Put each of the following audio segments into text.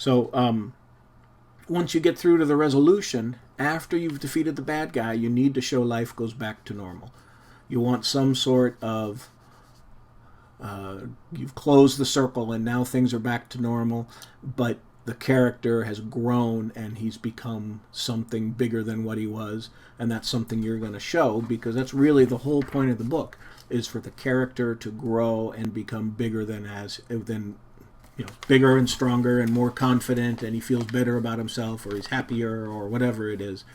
So once you get through to the resolution, after you've defeated the bad guy, you need to show life goes back to normal. You want some sort of you've closed the circle and now things are back to normal, but the character has grown and he's become something bigger than what he was, and that's something you're going to show, because that's really the whole point of the book, is for the character to grow and become bigger than bigger and stronger and more confident, and he feels better about himself, or he's happier, or whatever it is.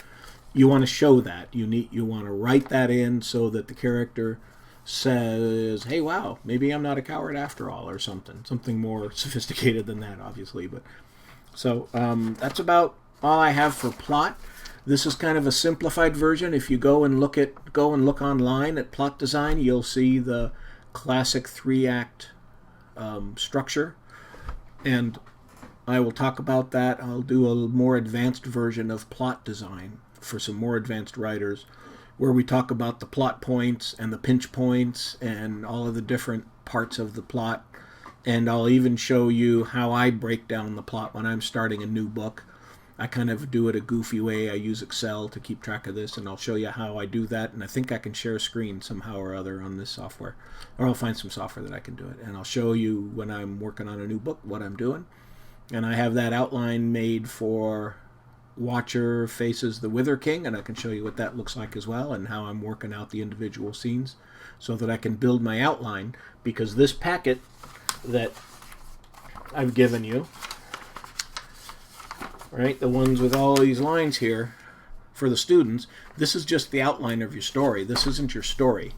You want to show that. You want to write that in so that the character says, hey, wow, maybe I'm not a coward after all, or something more sophisticated than that, obviously. But so that's about all I have for plot. This is kind of a simplified version. If you go and look online at plot design, you'll see the classic 3-act structure, and I will talk about that. I'll do a more advanced version of plot design for some more advanced writers, where we talk about the plot points and the pinch points and all of the different parts of the plot. And I'll even show you how I break down the plot when I'm starting a new book. I kind of do it a goofy way. I use Excel to keep track of this, and I'll show you how I do that. And I think I can share a screen somehow or other on this software, or I'll find some software that I can do it. And I'll show you when I'm working on a new book what I'm doing. And I have that outline made for Watcher Faces the Wither King, and I can show you what that looks like as well, and how I'm working out the individual scenes so that I can build my outline, because this packet that I've given you, right, the ones with all these lines here for the students, this is just the outline of your story. This isn't your story.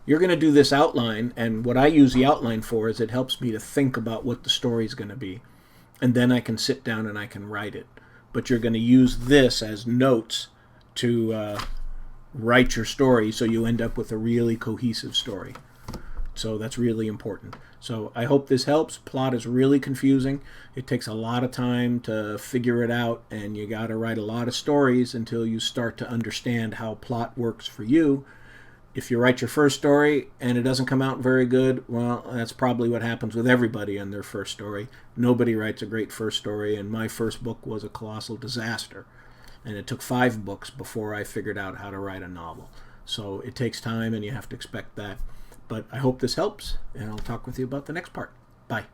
You're going to do this outline, and what I use the outline for is it helps me to think about what the story is going to be, and then I can sit down and I can write it. But you're going to use this as notes to write your story, so you end up with a really cohesive story. So that's really important. So I hope this helps. Plot is really confusing. It takes a lot of time to figure it out, and you got to write a lot of stories until you start to understand how plot works for you. If you write your first story and it doesn't come out very good, well, that's probably what happens with everybody in their first story. Nobody writes a great first story, and my first book was a colossal disaster. And it took 5 books before I figured out how to write a novel. So it takes time, and you have to expect that. But I hope this helps, and I'll talk with you about the next part. Bye.